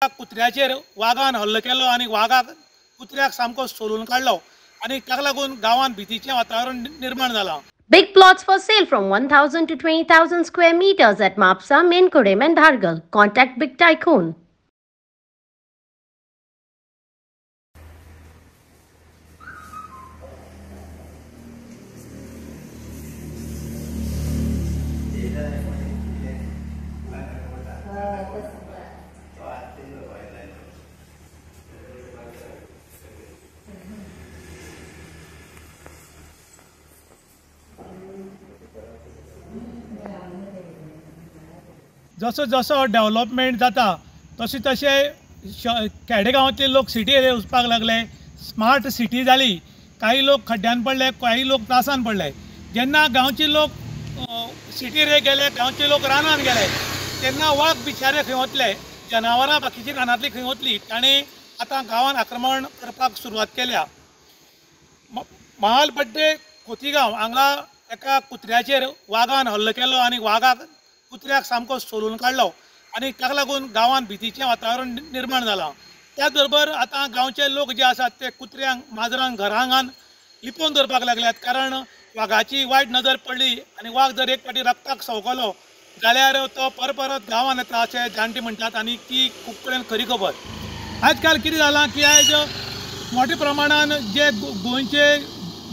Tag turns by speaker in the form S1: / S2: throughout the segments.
S1: कुत्र्याचेर वाघान हल्लो केलो आणि वाघाक कुत्र्याक सामको सोलून काडलो आणि ताका लागून गांवांत भीतीचें वातावरण निर्माण जालां.
S2: Big plots for sale from 1,000 to 20,000 square meters at Mapsa, Menkodem and Dhargal. Contact Big Tycoon.
S1: जसो जसो डेव्हलपमेंट जाता तशें तशें खेडेगांवांतले लोक सिटी एरिया वचपाक लागले. स्मार्ट सिटी जाली. काही लोक खड्ड्यान पडले, काही लोक त्रासान पडले. जेन्ना गांवचे लोक सिटी एरिया गेले, गांवचे लोक रानान गेले, तेन्ना वाघ बिचारे खंय वतले, जनावरां बाकीची रानांतली खंय वतली. ताणें आतां गांवांत आक्रमण करपाक सुरवात केल्या. महालपट्टे खोतीगांव हांगा एका कुत्र्याचेर वाघान हल्लो केलो आणि वाघाक कुत्र्याक सामको सोलून काडलो आणि ताका लागून गांवांत भीतीचें वातावरण निर्माण जालां. त्याच बरोबर आतां गांवचे लोक जे आसात ते कुत्र्यांक माजरांक घरांगान लिपोवन दवरपाक लागल्यात. कारण वाघाची वायट नजर पडली आणि वाघ जर एक फावटी रक्ताक सवकलो जाल्यार तो परत गांवांत येता अशें जाणटे म्हणटात आणि ती खूब कडेन खरी खबर. आज काल कितें जालां की आयज मोठ्या प्रमाणान जे गोंयचे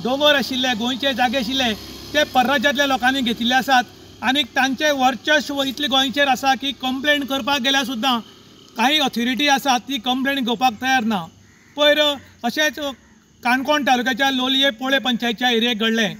S1: दोंगर आशिल्ले, गोंयचे जागे आशिल्ले ते परराज्यांतल्या लोकांनी घेतिल्ले आसात आणि तांचे वर्चस्व इतले गोंयचेर आसा की कंप्लेंट करपाक गेल्यार सुद्दां काही ऑथॉरिटी आसा ती कंप्लेंट घेवपाक तयार ना. पयर अशेंच काणकोण तालुक्याच्या लोलये पोळे पंचायतीच्या एरियेक घडलें.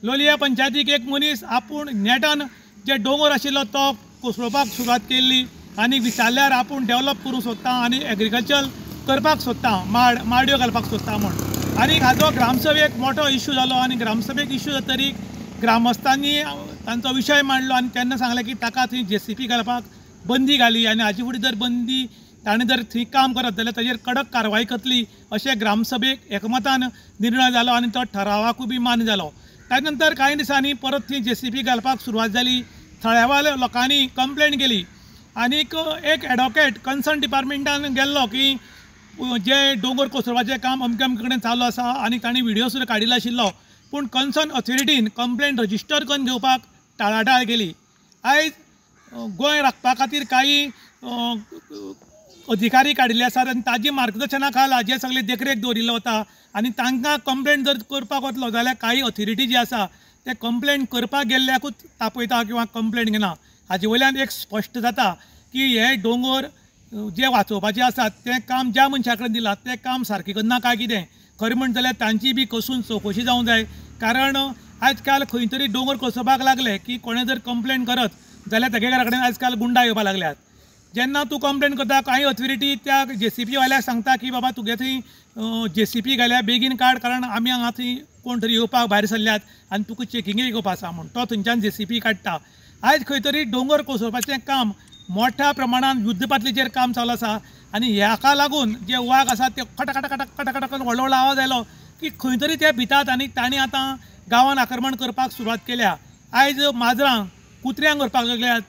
S1: लोलये पंचायतीक एक मनीस आपूण नेटान जे दोंगर आशिल्लो तो कोसळोवपाक सुरवात केल्ली आणि विचारल्यार आपूण डेव्हलप करूंक सोदता आणि एग्रीकल्चर करपाक सोदता, माड्यो घालपाक सोदता म्हूण. आनी हाजो ग्रामसभेक मोठो इश्यू जालो आणि ग्रामसभेक इश्यू जातरीक ग्रामस्थांनी तांचो विशय मांडलो आणि तेन्ना सांगलें की ताका थंय JCP घालपाक बंदी घाली आणि हाजे फुडें जर बंदी ताणें जर थंय काम करत जाल्यार ताजेर कडक कारवाय करतली अशें ग्रामसभेक एकमतान निर्णय जालो आणि तो ठरावाकूय बी मान्य जालो. त्या नंतर कांय दिसांनी परत थंय JCP घालपाक सुरवात जाली. थळ्यावाल्या लोकांनी कंप्लेंट केली आनीक एक एडवोकेट कन्सर्न डिपार्टमेंटान गेल्लो की जे दोंगर कोसळपाचें काम अमके कडेन चालू आसा आणि तांणी व्हिडिओ सुद्दां काडिल्लो आशिल्लो. पूण कन्सर्न ऑथॉरिटीन कंप्लेंट रजिस्टर करून घेवपाक टाळाटाळ केली. आयज गोंय राखपा खातीर काही अधिकारी काडिल्ले आसात आणि ताजी मार्गदर्शना खाला जे सगळे देखरेख दवरिल्लो वता आणि तांकां कंप्लेंट जर करपाक वतलो जाल्यार काही ऑथॉरिटी जी आसा ते कंप्लेंट करपाक गेल्ल्याकूच तापयता किंवा कंप्लेंट घेना. हाजे वयल्यान एक स्पश्ट जाता की हे दोंगर जे वाचोवपाचे आसात तें काम ज्या मनशा कडेन दिलां तें काम सारकें करना काय कितें. खरें म्हणट जाल्यार तांची बी कसून चवकशी जावंक जाय. कारण आयज काल खंय तरी दोंगर कोसळपाक लागले की कोणें जर कंप्लेंट करत जाल्यार तेगे घरा कडेन आयज काल गुंडा येवपाक लागल्यात. जेन्ना तूं कंप्लेंट करता काही ऑथॉरिटी त्या JCP वाल्याक सांगता की बाबा तुगे थंय JCP घाल्या बेगीन काड कारण आमी हांगा थंय कोण तरी येवपाक भायर सरल्यात आनी तुका चॅकिंगेक येवपा आसा म्हूण तो थंयच्यान JCP काडटा. आयज खंय तरी दोंगर कोसळपाचें काम मोठ्या प्रमाणात युद्धपातळीचेर काम चालू आसा आणि ह्याका लागून जे वाघ आसात ते कटकट व्हडलो व्हडलो आवाज आयलो की खंय तरी ते भितात आणि तांणी आतां गांवांत आक्रमण करपाक सुरवात केल्या. आयज माजरांक कुत्र्यांक व्हरपाक लागल्यात,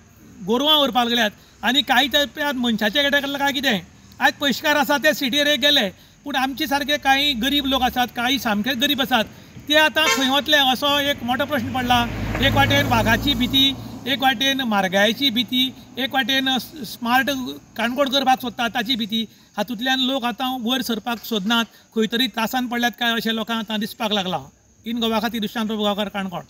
S1: गोरवां व्हरपाक लागल्यात आणि काही तर मनशाचे गेटे काय कितें. आयज पयशेकार आसा ते सिटी एरियेक गेले पूण आमचे सारके काही गरीब लोक आसात, काही सामकेच गरीब आसात ते आतां खंय वतले असो एक मोठो प्रश्न पडला. एक वाटेन वाघाची भीती, एक वाटेन म्हारगायेची भीती, एक वाटेन स्मार्ट काणकोण करपाक सोदता ताची भीती. हातूंतल्यान लोक आतां वयर सरपाक सोदनात. खंय तरी त्रासान पडल्यात काय अशें लोकांक आतां दिसपाक लागलां. इन गोवा खातीर दुशांत प्रभू गांवकार, काणकोण.